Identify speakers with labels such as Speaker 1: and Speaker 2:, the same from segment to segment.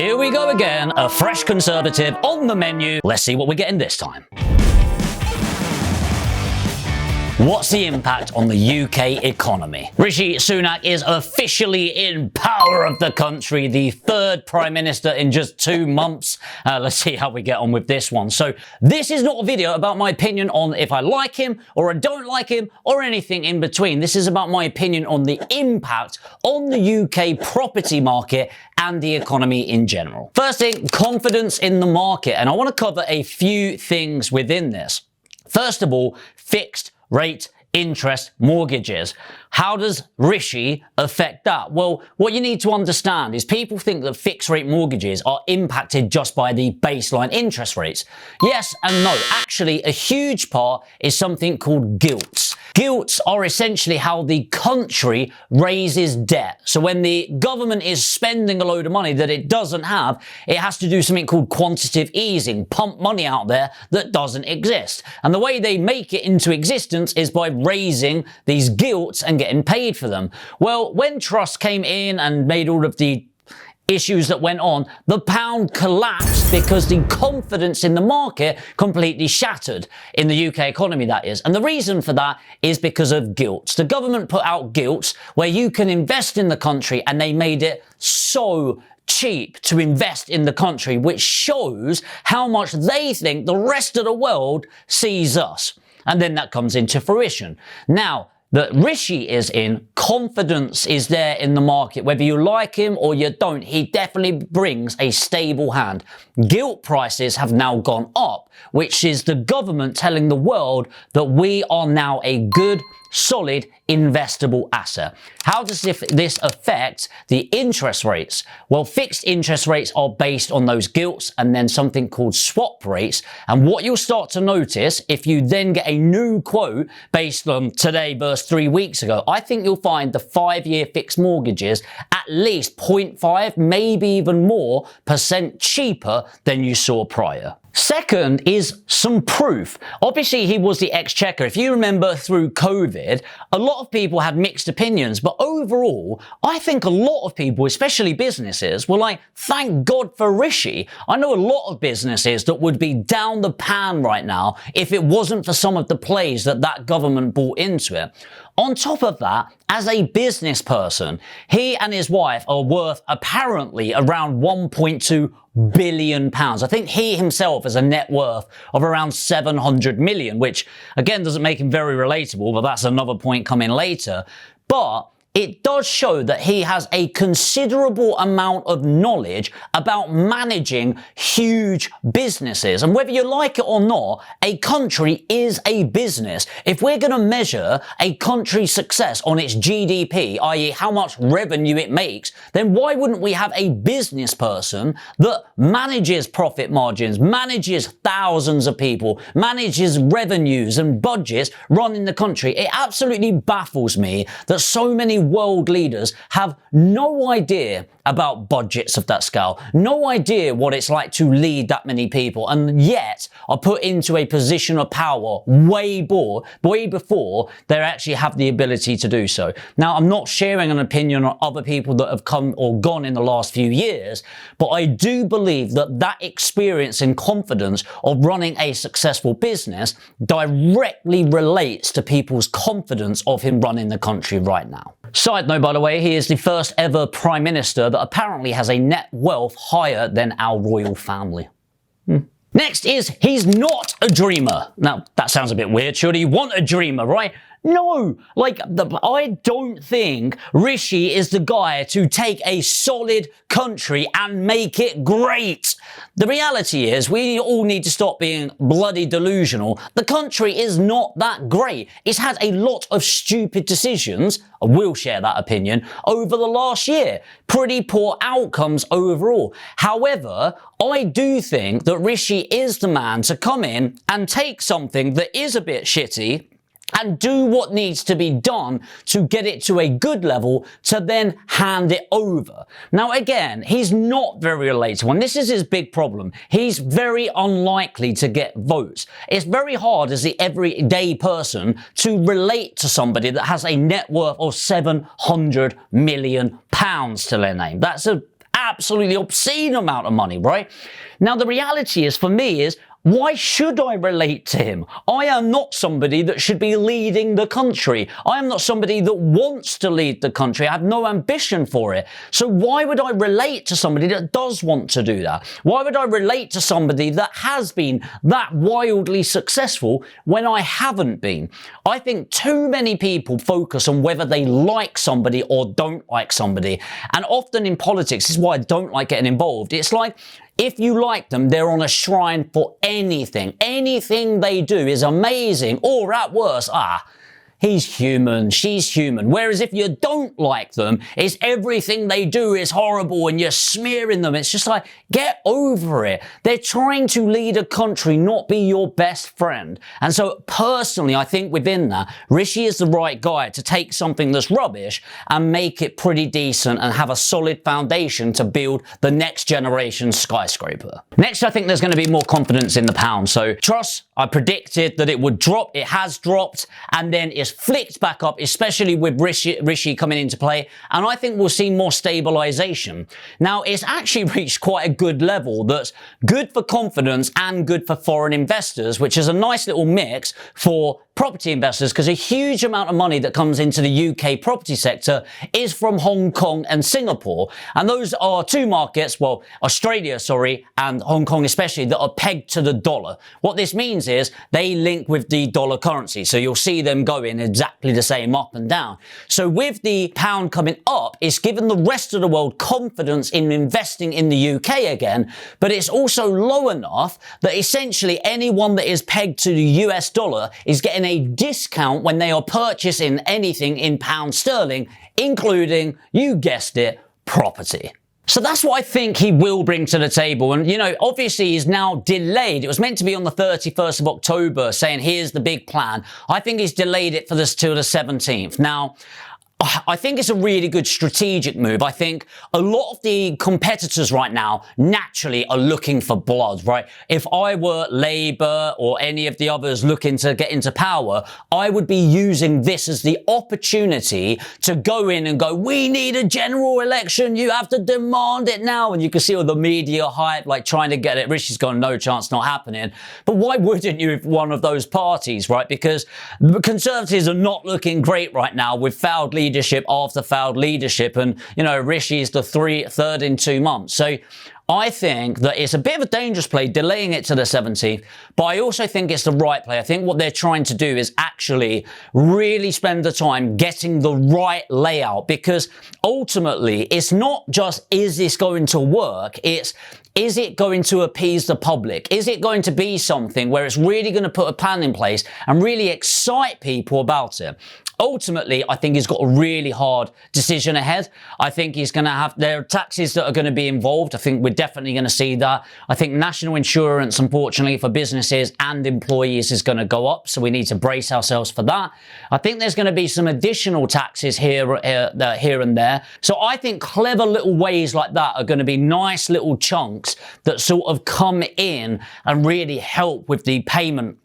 Speaker 1: Here we go again, a fresh Conservative on the menu. Let's see what we're getting this time. What's the impact on the UK economy? Rishi Sunak is officially in power of the country, the third Prime Minister in just 2 months. Let's see how we get on with this one. So this is not a video about my opinion on if I like him or I don't like him or anything in between. This is about my opinion on the impact on the UK property market and the economy in general. First thing, confidence in the market. And I want to cover a few things within this. First of all, fixed rate interest mortgages. How does Rishi affect that? Well, what you need to understand is people think that fixed rate mortgages are impacted just by the baseline interest rates. Yes and no. Actually, a huge part is something called gilts. Gilts are essentially how the country raises debt. So when the government is spending a load of money that it doesn't have, it has to do something called quantitative easing, pump money out there that doesn't exist. And the way they make it into existence is by raising these gilts and getting paid for them. Well, when Truss came in and made all of the issues that went on, the pound collapsed because the confidence in the market completely shattered in the UK economy, that is. And the reason for that is because of gilts. The government put out gilts where you can invest in the country and they made it so cheap to invest in the country, which shows how much they think the rest of the world sees us. And then that comes into fruition. Now, that Rishi is in, confidence is there in the market. Whether you like him or you don't, he definitely brings a stable hand. Gilt prices have now gone up, which is the government telling the world that we are now a good, solid, investable asset. How does this affect the interest rates? Well, fixed interest rates are based on those gilts and then something called swap rates. And what you'll start to notice if you then get a new quote based on today versus 3 weeks ago, I think you'll find the 5-year fixed mortgages at least 0.5, maybe even more % cheaper than you saw prior. Second is some proof. Obviously, he was the exchequer. If you remember through COVID, a lot of people had mixed opinions, but overall, I think a lot of people, especially businesses, were like, thank God for Rishi. I know a lot of businesses that would be down the pan right now if it wasn't for some of the plays that government brought into it. On top of that, as a business person, he and his wife are worth apparently around £1.2 billion. I think he himself has a net worth of around 700 million, which again doesn't make him very relatable, but that's another point coming later. But it does show that he has a considerable amount of knowledge about managing huge businesses. And whether you like it or not, a country is a business. If we're going to measure a country's success on its GDP, i.e. how much revenue it makes, then why wouldn't we have a business person that manages profit margins, manages thousands of people, manages revenues and budgets running the country? It absolutely baffles me that so many world leaders have no idea about budgets of that scale, no idea what it's like to lead that many people, and yet are put into a position of power way before they actually have the ability to do so. Now, I'm not sharing an opinion on other people that have come or gone in the last few years, but I do believe that experience and confidence of running a successful business directly relates to people's confidence of him running the country right now. Side note, by the way, he is the first ever Prime Minister that apparently has a net wealth higher than our royal family. Next is, he's not a dreamer. Now, that sounds a bit weird. Surely you want a dreamer, right? No, I don't think Rishi is the guy to take a solid country and make it great. The reality is we all need to stop being bloody delusional. The country is not that great. It's had a lot of stupid decisions, I will share that opinion, over the last year. Pretty poor outcomes overall. However, I do think that Rishi is the man to come in and take something that is a bit shitty and do what needs to be done to get it to a good level to then hand it over. Now again, he's not very relatable, and this is his big problem. He's very unlikely to get votes. It's very hard as the everyday person to relate to somebody that has a net worth of £700 million to their name. That's an absolutely obscene amount of money, right? Now, the reality is, for me, is why should I relate to him? I am not somebody that should be leading the country. I am not somebody that wants to lead the country. I have no ambition for it. So why would I relate to somebody that does want to do that? Why would I relate to somebody that has been that wildly successful when I haven't been? I think too many people focus on whether they like somebody or don't like somebody. And often in politics, this is why I don't like getting involved. It's like, if you like them, they're on a shrine for anything. Anything they do is amazing. Or at worst, he's human, she's human. Whereas if you don't like them, it's everything they do is horrible and you're smearing them. It's just like, get over it. They're trying to lead a country, not be your best friend. And so personally, I think within that, Rishi is the right guy to take something that's rubbish and make it pretty decent and have a solid foundation to build the next generation skyscraper. Next, I think there's going to be more confidence in the pound. So trust, I predicted that it would drop. It has dropped, and then it's flicked back up, especially with Rishi coming into play, and I think we'll see more stabilization. Now, it's actually reached quite a good level that's good for confidence and good for foreign investors, which is a nice little mix for property investors, because a huge amount of money that comes into the UK property sector is from Hong Kong and Singapore. And those are two markets, well, Australia, and Hong Kong especially, that are pegged to the dollar. What this means is they link with the dollar currency. So you'll see them going exactly the same up and down. So with the pound coming up, it's given the rest of the world confidence in investing in the UK again, but it's also low enough that essentially anyone that is pegged to the US dollar is getting a discount when they are purchasing anything in pound sterling, including, you guessed it, property. So that's what I think he will bring to the table. And, you know, obviously he's now delayed. It was meant to be on the 31st of October, saying here's the big plan. I think he's delayed it for this till the 17th. Now, I think it's a really good strategic move. I think a lot of the competitors right now naturally are looking for blood, right? If I were Labour or any of the others looking to get into power, I would be using this as the opportunity to go in and go, we need a general election. You have to demand it now. And you can see all the media hype, like trying to get it. Rishi's gone, no chance, not happening. But why wouldn't you if one of those parties, right? Because the Conservatives are not looking great right now with failed leadership after failed leadership, and you know Rishi is the third in 2 months. So I think that it's a bit of a dangerous play, delaying it to the 17th, but I also think it's the right play. I think what they're trying to do is actually really spend the time getting the right layout, because ultimately it's not just, is this going to work? It's, is it going to appease the public? Is it going to be something where it's really going to put a plan in place and really excite people about it? Ultimately, I think he's got a really hard decision ahead. I think he's going to have, there are taxes that are going to be involved. I think we're definitely going to see that. I think national insurance, unfortunately, for businesses and employees is going to go up. So we need to brace ourselves for that. I think there's going to be some additional taxes here and there. So I think clever little ways like that are going to be nice little chunks that sort of come in and really help with the payment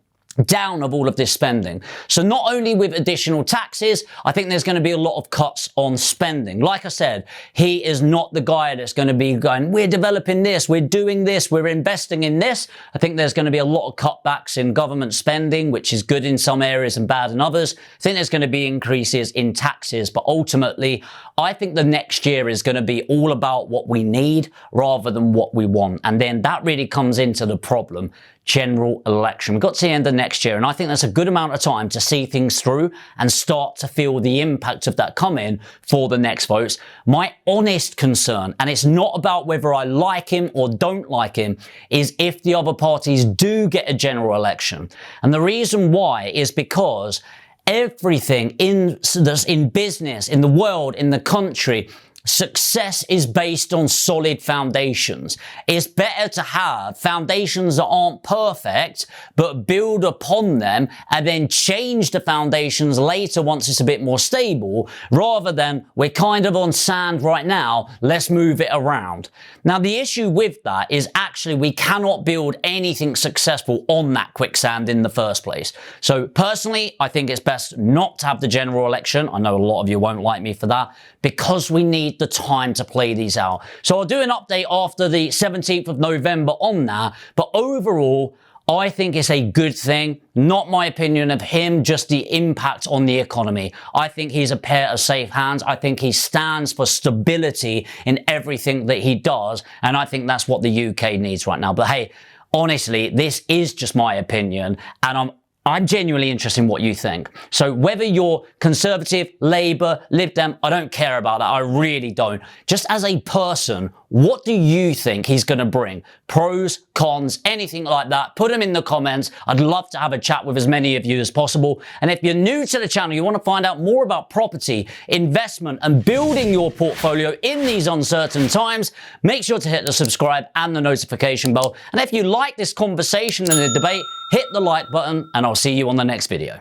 Speaker 1: down of all of this spending. So not only with additional taxes, I think there's going to be a lot of cuts on spending. Like I said, he is not the guy that's going to be going, we're developing this, we're doing this, we're investing in this. I think there's going to be a lot of cutbacks in government spending, which is good in some areas and bad in others. I think there's going to be increases in taxes, but ultimately, I think the next year is going to be all about what we need rather than what we want. And then that really comes into the problem. General election. We've got to the end of next year, and I think that's a good amount of time to see things through and start to feel the impact of that come in for the next votes. My honest concern, and it's not about whether I like him or don't like him, is if the other parties do get a general election. And the reason why is because everything that's in business, in the world, in the country, success is based on solid foundations. It's better to have foundations that aren't perfect, but build upon them and then change the foundations later once it's a bit more stable, rather than we're kind of on sand right now, let's move it around. Now, the issue with that is actually actually we cannot build anything successful on that quicksand in the first place. So personally, I think it's best not to have the general election. I know a lot of you won't like me for that, because we need the time to play these out. So I'll do an update after the 17th of November on that, but overall, I think it's a good thing. Not my opinion of him, just the impact on the economy. I think he's a pair of safe hands. I think he stands for stability in everything that he does. And I think that's what the UK needs right now. But hey, honestly, this is just my opinion. And I'm genuinely interested in what you think. So whether you're Conservative, Labour, Lib Dem, I don't care about that. I really don't. Just as a person, what do you think he's going to bring? Pros, cons, anything like that? Put them in the comments. I'd love to have a chat with as many of you as possible. And if you're new to the channel, you want to find out more about property, investment, and building your portfolio in these uncertain times, make sure to hit the subscribe and the notification bell. And if you like this conversation and the debate, hit the like button, and I'll see you on the next video.